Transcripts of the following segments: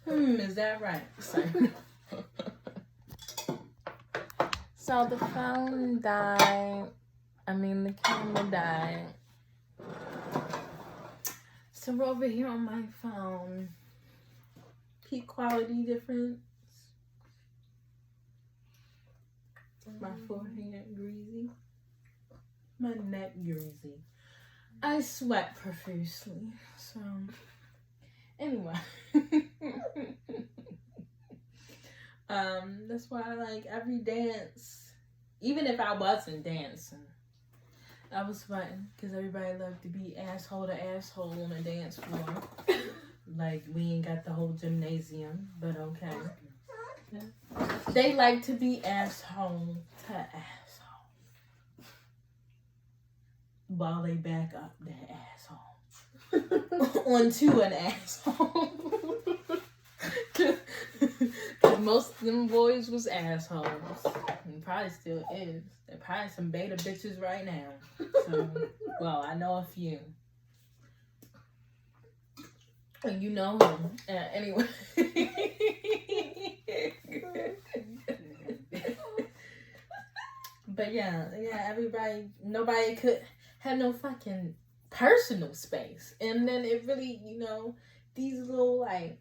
Is that right? So the phone died. The camera died. So we're over here on my phone. Peak quality difference. My forehead greasy. My neck greasy. I sweat profusely. So, anyway. That's why like every dance, even if I wasn't dancing, I was sweating because everybody loved to be asshole to asshole on a dance floor. Like we ain't got the whole gymnasium, but okay. They like to be asshole to asshole while they back up their asshole onto an asshole. Cause most of them boys was assholes, and probably still is. They're probably some beta bitches right now. So, well, I know a few. And you know him. Anyway. But yeah, everybody, nobody could have no fucking personal space. And then it really, these little like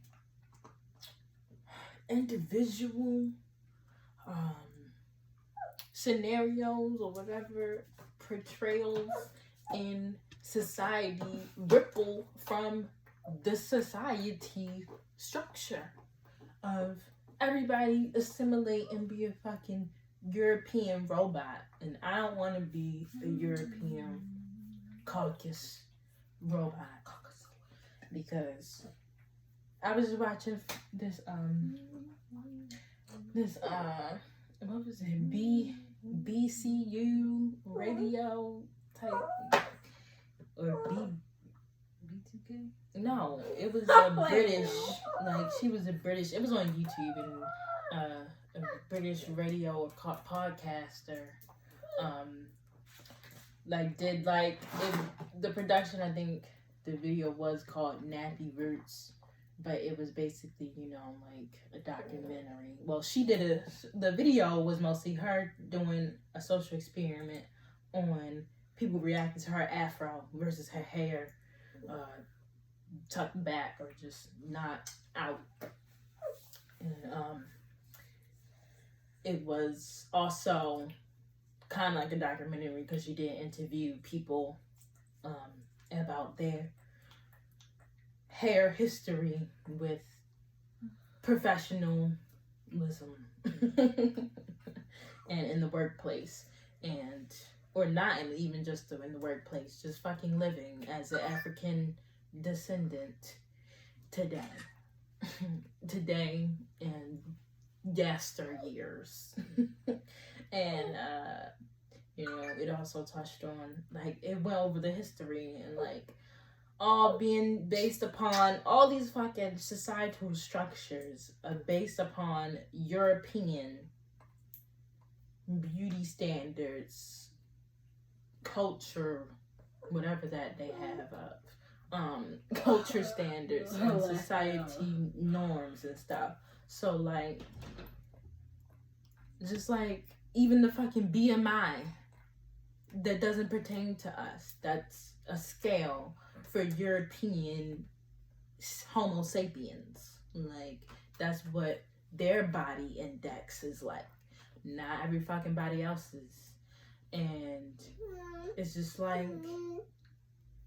individual scenarios or whatever portrayals in society ripple from the society structure of everybody assimilate and be a fucking European robot. And I don't want to be a European caucus robot. Because I was watching this what was it? BCU radio type or B2K? No, it was a British, like she was a British, it was on YouTube, and a British radio or podcaster did the production. I think the video was called Nappy Roots, but it was basically like a documentary. Well, she did the video was mostly her doing a social experiment on people reacting to her afro versus her hair tucked back or just not out. And it was also kind of like a documentary because she did interview people about their hair history with professionalism and in the workplace, and or not even just in the workplace, just fucking living as an African descendant today and yesteryears. And it also touched on it went over the history and all being based upon all these fucking societal structures based upon European beauty standards, culture, whatever that they have culture standards and society norms and stuff. So just even the fucking BMI that doesn't pertain to us, that's a scale for European Homo sapiens. That's what their body index is like. Not every fucking body else's. And it's just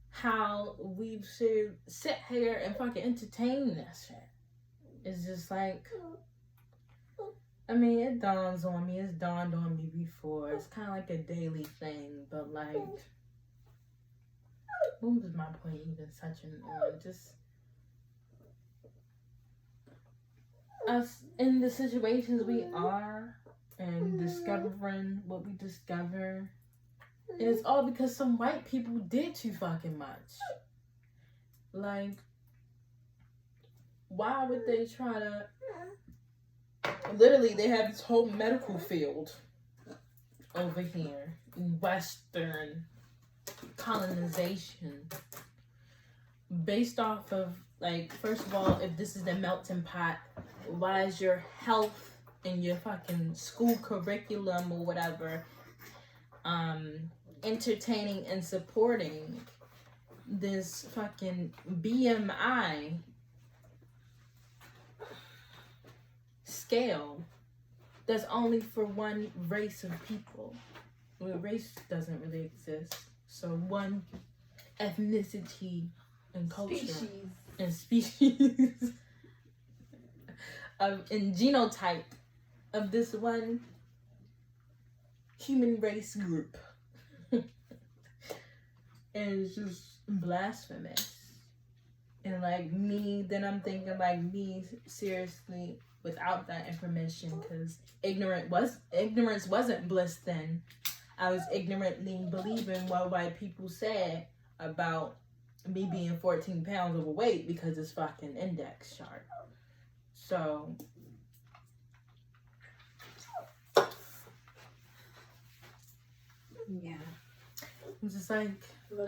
how we should sit here and fucking entertain that shit. It's just it dawns on me. It's dawned on me before. It's kind of like a daily thing, but what was my point even touching on? Just us in the situations we are and discovering what we discover. And it's all because some white people did too fucking much. Why would they try to... Literally, they have this whole medical field over here in Western colonization based off of Like, first of all, if this is the melting pot, why is your health and your fucking school curriculum or whatever entertaining and supporting this fucking BMI scale that's only for one race of people? Well, race doesn't really exist. So one ethnicity and culture and species and genotype of this one human race group. And it's just blasphemous. And like me, then I'm thinking like me, seriously, without that information, because ignorance wasn't bliss then. I was ignorantly believing what white people said about me being 14 pounds overweight because it's fucking index chart. So yeah, it's just like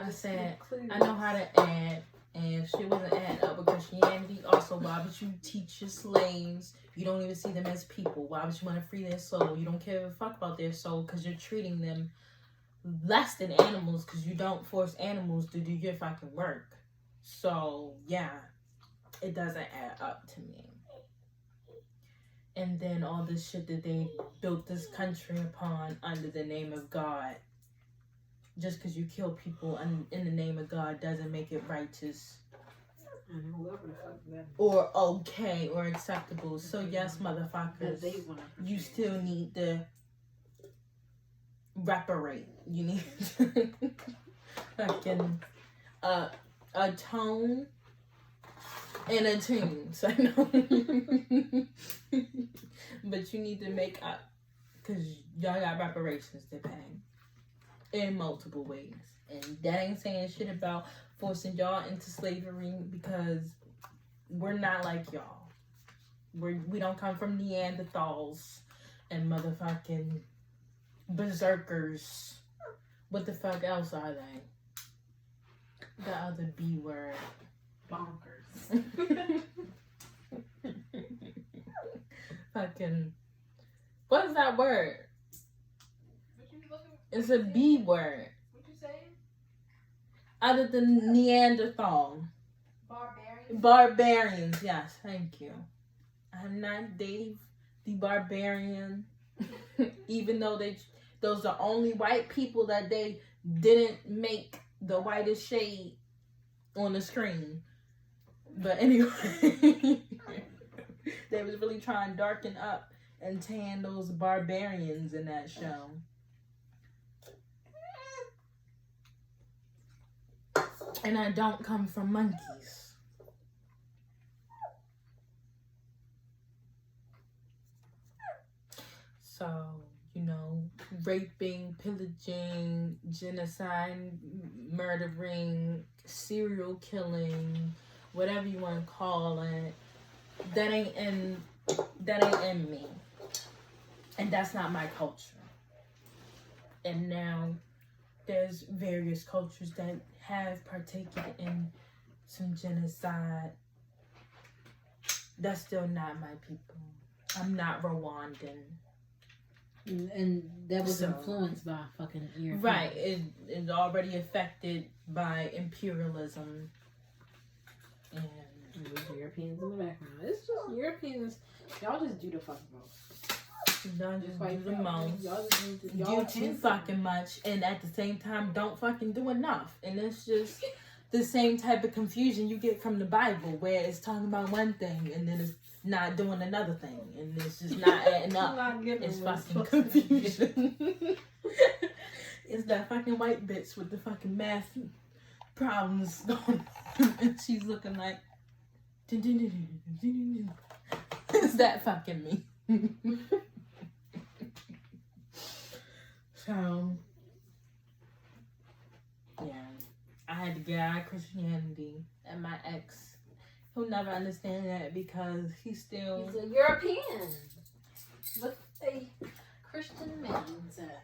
I said, I know how to add, and shit wasn't adding up with Christianity. Also, why would you teach your slaves? You don't even see them as people. Why would you want to free their soul? You don't care a fuck about their soul because you're treating them less than animals because you don't force animals to do your fucking work. So, yeah, it doesn't add up to me. And then all this shit that they built this country upon under the name of God. Just because you kill people in the name of God doesn't make it righteous. Or okay or acceptable. So yes, motherfuckers, you still need to reparate. You need to fucking atone and attune. So no. But you need to make up because y'all got reparations to pay in multiple ways. And that ain't saying shit about forcing y'all into slavery because we're not like y'all. We don't come from Neanderthals and motherfucking berserkers. What the fuck else are they? The other B word. Bonkers. Fucking. What is that word? It's a B word. What you saying? Other than Neanderthal. Barbarians? Barbarians, yes, thank you. I'm not Dave the Barbarian. Even though those are only white people that they didn't make the whitest shade on the screen. But anyway, they was really trying to darken up and tan those barbarians in that show. And I don't come from monkeys. So, you know, raping, pillaging, genocide, murdering, serial killing, whatever you want to call it, that ain't in me. And that's not my culture. And now there's various cultures that have partaken in some genocide. That's still not my people. I'm not Rwandan. And that was influenced by fucking Europeans. Right. It's already affected by imperialism. And there's Europeans in the background. It's just Europeans. Y'all just do the fucking most. Y'all just do the most. Y'all just do do too fucking much. And at the same time, don't fucking do enough. And it's just the same type of confusion you get from the Bible, where it's talking about one thing and then it's not doing another thing, and it's just not adding up. It's fucking confusion. It's that fucking white bitch with the fucking math problems going on, and she's looking like, is that fucking me? So, yeah, I had to get out of Christianity, and my ex, he'll never understand that because he's a European with a Christian mindset.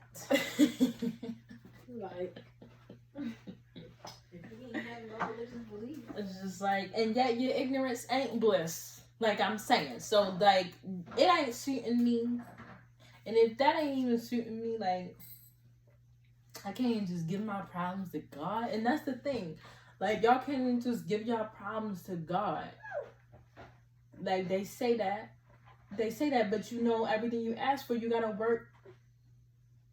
Like, if he ain't having no religion, believe. It's just like, and yet your ignorance ain't bliss. Like I'm saying. So, like, it ain't suiting me. And if that ain't even suiting me, like, I can't just give my problems to God. And that's the thing. Like, y'all can't just give y'all problems to God. Like, they say that. They say that, but you know, everything you ask for, you gotta work.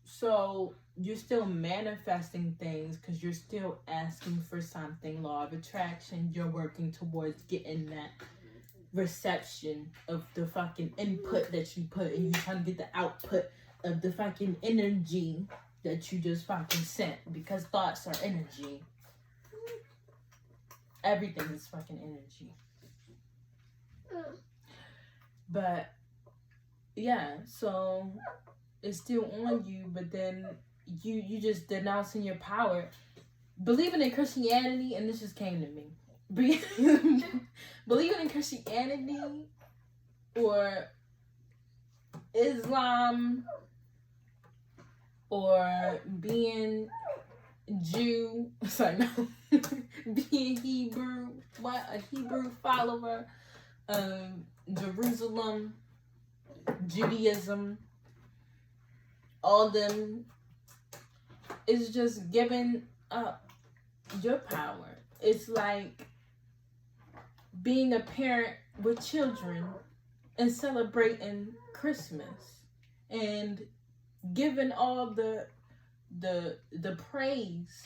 So, you're still manifesting things because you're still asking for something. Law of attraction, you're working towards getting that reception of the fucking input that you put, and you're trying to get the output of the fucking energy that you just fucking sent, because thoughts are energy. Everything is fucking energy. But yeah, so it's still on you, but then you just denouncing your power. Believing in Christianity, and this just came to me. Believing in Christianity or Islam or being Jew, sorry, no, being Hebrew, what, a Hebrew follower, Jerusalem, Judaism, all them is just giving up your power. It's like being a parent with children and celebrating Christmas and giving all the praise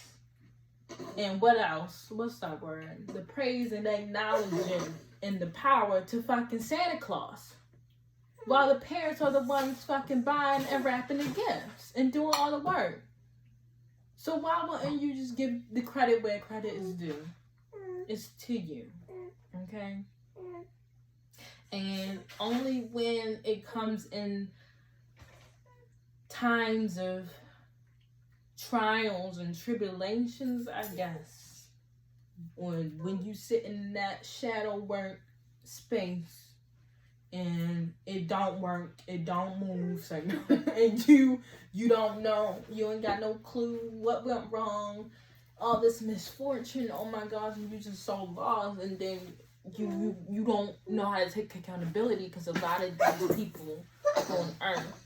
and what else? What's that word? The praise and acknowledging and the power to fucking Santa Claus. While the parents are the ones fucking buying and wrapping the gifts and doing all the work. So why wouldn't you just give the credit where credit is due? It's to you. Okay? And only when it comes in times of trials and tribulations, I guess, or when you sit in that shadow work space and it don't work, it don't move, so and you don't know, you ain't got no clue what went wrong, all this misfortune, oh my gosh, and you just so lost, and then you don't know how to take accountability, because a lot of these people on earth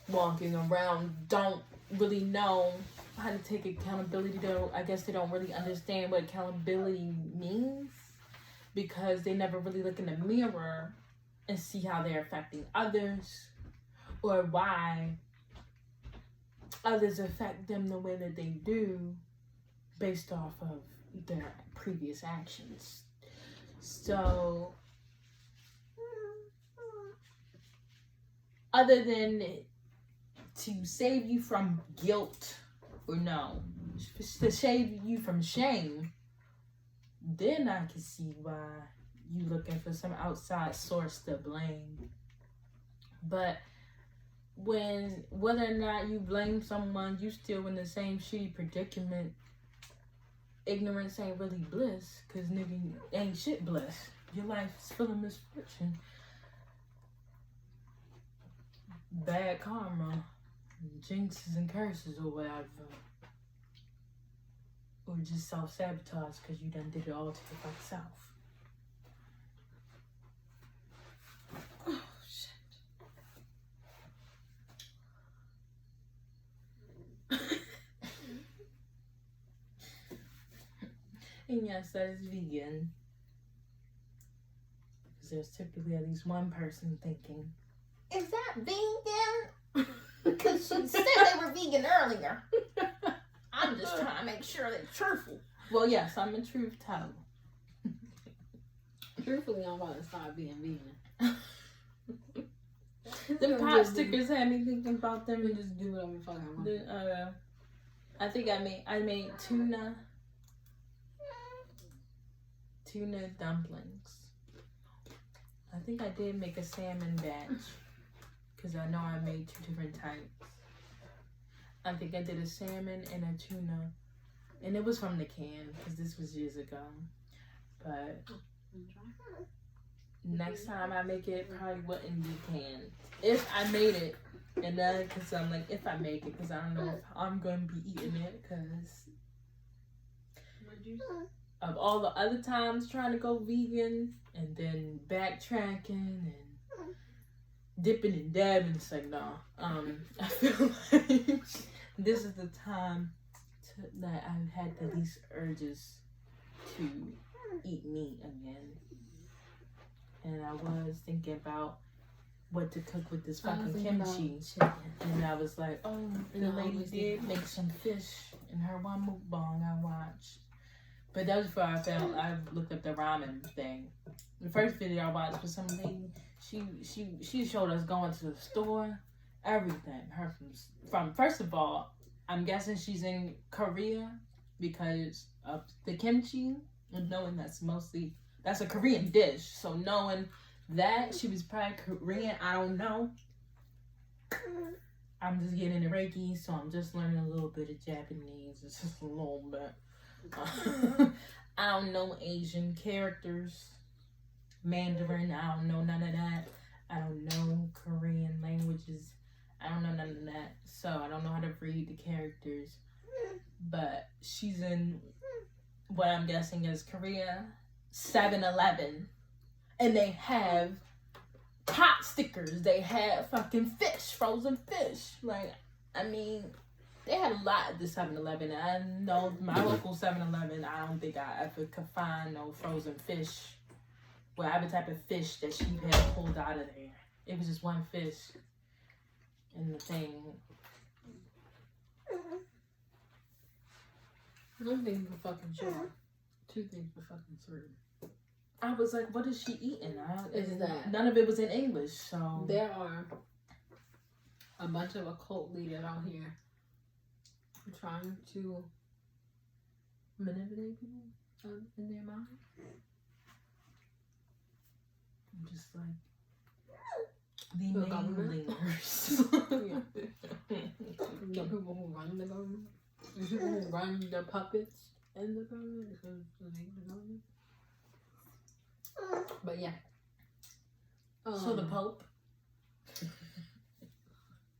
walking around don't really know how to take accountability. Though I guess they don't really understand what accountability means, because they never really look in the mirror and see how they're affecting others, or why others affect them the way that they do based off of their previous actions. So, other than to save you from guilt, or no, to save you from shame, then I can see why you looking for some outside source to blame. But whether or not you blame someone, you still in the same shitty predicament. Ignorance ain't really bliss, because nigga, ain't shit bliss. Your life is full of misfortune, bad karma, jinxes and curses, or whatever. Or just self-sabotage because you done did it all to your fucking self. Oh, shit. And yes, that is vegan. Because there's typically at least one person thinking, is that vegan? Because she said they were vegan earlier. I'm just trying to make sure they're truthful. Well, yes, I'm a truth teller. Truthfully, I'm about to stop being vegan. The pot stickers had me thinking about them. And just do whatever the fuck I want. I think I made tuna dumplings. I think I did make a salmon batch, because I know I made 2 different types. I think I did a salmon and a tuna, and it was from the can, because this was years ago. But next time I make it, probably wouldn't be canned. If I made it, and then, because I'm like, if I make it, because I don't know if I'm going to be eating it, because... What'd you say? of all the other times trying to go vegan and then backtracking and dipping and dabbing. It's like, no. I feel like this is the time that I've had the least urges to eat meat again. And I was thinking about what to cook with this fucking kimchi. And I was like, oh, the lady did make some fish in her one mukbang I watched. But that was before I looked up the ramen thing. The first video I watched was some lady. She showed us going to the store, everything. Her from first of all, I'm guessing she's in Korea because of the kimchi, and knowing that's a Korean dish. So knowing that she was probably Korean, I don't know. I'm just getting into Reiki, so I'm just learning a little bit of Japanese. It's just a little bit. I don't know Asian characters, Mandarin. I don't know none of that. I don't know Korean languages. I don't know none of that. So I don't know how to read the characters. But she's in what I'm guessing is Korea 7-Eleven. And they have pot stickers. They have fucking fish, frozen fish. Like, I mean, they had a lot at the 7-Eleven. I know my local 7-Eleven, I don't think I ever could find no frozen fish. Whatever type of fish that she had pulled out of there. It was just one fish in the thing. One thing for fucking sure. Two things for fucking certain. I was like, what is she eating? Is that none of it was in English, so there are a bunch of occult leaders out here trying to manipulate people in their mind. I'm just like the namelingers. The people who run the government, the people who run the puppets in the government, because they the government. But yeah. So the Pope.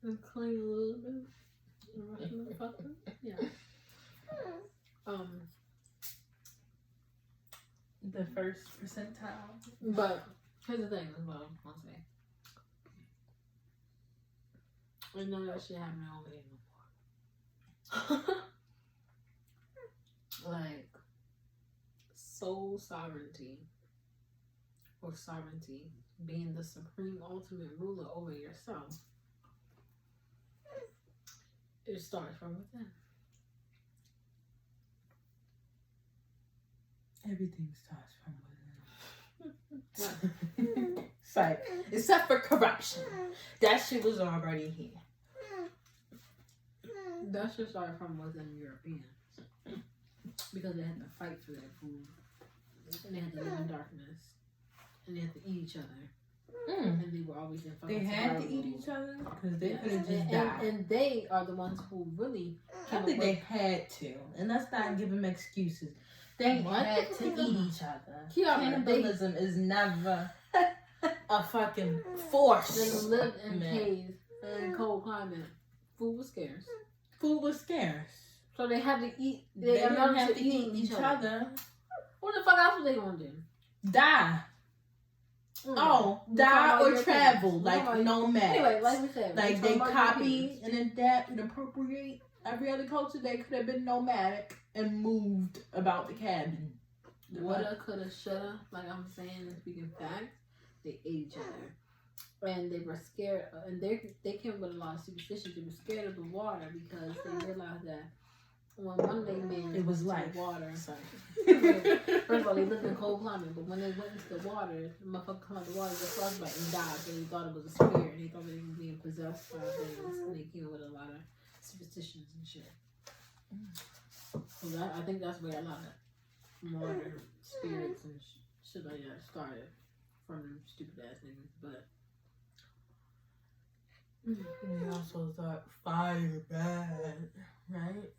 And claim a little bit. The Russian motherfucker. Yeah. The first percentile. But here's the thing as well, I'll say. And none of that shit happening over here no more. Like soul sovereignty. Or sovereignty being the supreme ultimate ruler over yourself. It starts from within. Everything starts from within. It's like, except for corruption. That shit was already here. That should start from within Europeans. Because they had to fight for their food. And they had to live in darkness. And they had to eat each other. And they were always in fucking They had to eat each other? Because they could have just died. And they are the ones who really... I think they had to. And let's not give them excuses. They had to eat each other. Cannibalism is never a fucking force. They lived in caves in cold climate. Food was scarce. Food was scarce. So they had to eat... They didn't have to eat each other. What the fuck else were they going to do? Die. Die or travel, like nomad. Anyway, like we said, like they copy and adapt and appropriate every other culture. They could have been nomadic and moved about the cabin. Woulda, coulda, shoulda. Like I'm saying, speaking facts, they ate each other, and they were scared. And they came with a lot of superstitions. They were scared of the water because they realized that when one day man it was like water. Sorry. First of all, they lived in cold climate, but when they went into the water, the motherfucker come out the water, got frostbite and died. So they thought it was a spirit, and they thought they were being possessed by things, and they came up with a lot of superstitions and shit. So I think that's where a lot of modern spirits and shit like that started from them stupid ass niggas. But they also thought fire bad, right?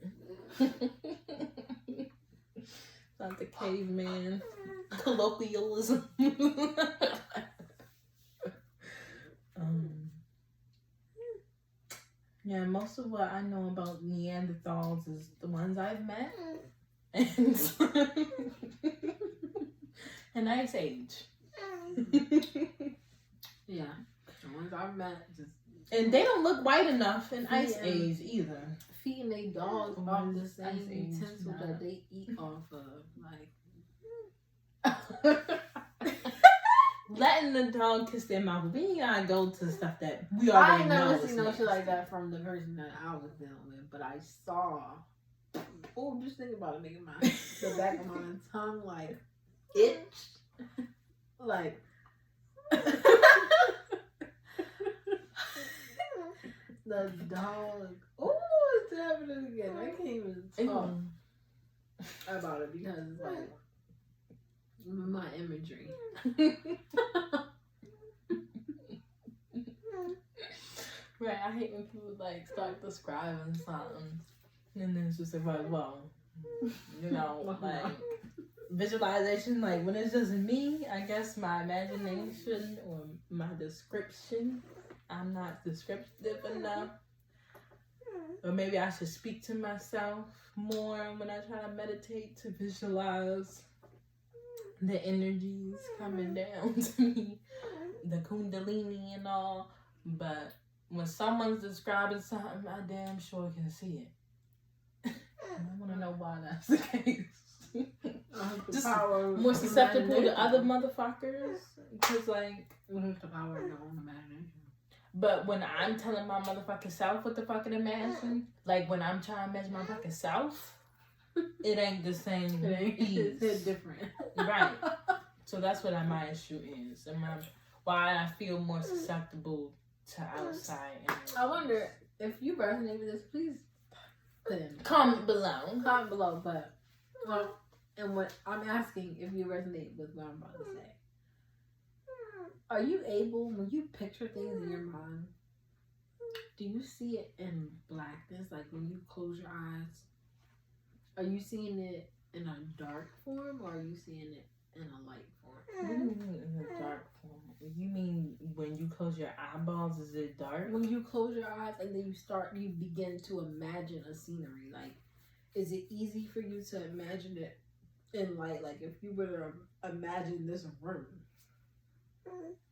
Not the caveman colloquialism. Yeah, most of what I know about Neanderthals is the ones I've met. and an ice age. Yeah, the ones I've met just. And they don't look white enough in ice Yeah. age either. Feeding their dogs What off is the ice same age utensil now? that they eat off of. Letting the dog kiss their mouth. We ain't gotta go to stuff that we I already ain't know. never is seen no shit like nasty. that from the person that I was dealing with, but I saw. Oh, just think about it, making the back of my tongue like itch, like. The dog. Oh, it's happening again. I can't even talk about it because it's like my imagery. Right, I hate when people like start describing something and then it's just like, well, you know, like visualization, like when it's just me, I guess my imagination or my description, I'm not descriptive enough. Or maybe I should speak to myself more when I try to meditate to visualize the energies coming down to me, the kundalini and all. But when someone's describing something, I damn sure can see it. I want to know why that's the case. Just more susceptible to other motherfuckers. Because, like, the power of your own imagination. But when I'm telling my motherfucking self what to fucking imagine, like when I'm trying to imagine my fucking self, it ain't the same. It's different. Right. So that's what my issue is. And why I feel more susceptible to outside energy. I wonder if you resonate with this, please put in. Comment below. Comment below, but and what I'm asking if you resonate with what I'm about to say. Are you able, when you picture things in your mind, do you see it in blackness? Like when you close your eyes, are you seeing it in a dark form or are you seeing it in a light form? What do you mean in a dark form? You mean when you close your eyeballs, is it dark? When you close your eyes and then you begin to imagine a scenery. Like, is it easy for you to imagine it in light? Like if you were to imagine this room.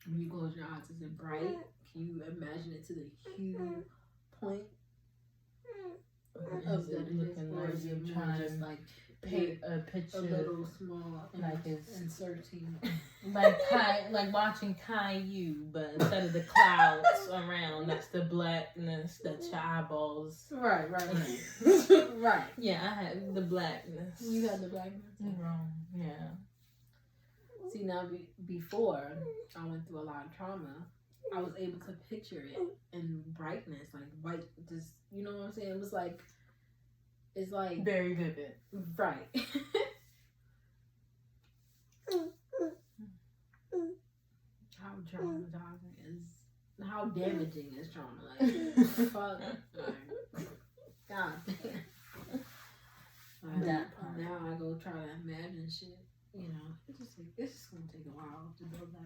When you close your eyes, is it bright? Can you imagine it to the hue point of that it is, or is it more just like paint a picture, a little small, like it's inserting, like watching Caillou, but instead of the clouds around, that's the blackness that your eyeballs. Right. Right. Yeah, I have the blackness. You have the blackness. Wrong. Yeah. See, now before I went through a lot of trauma, I was able to picture it in brightness, like white, just, you know what I'm saying? It's like very vivid. Right. How traumatizing is, how damaging is trauma? Like, fuck. Like, God damn. Now I go try to imagine shit. You know, it's just gonna take a while to build that up.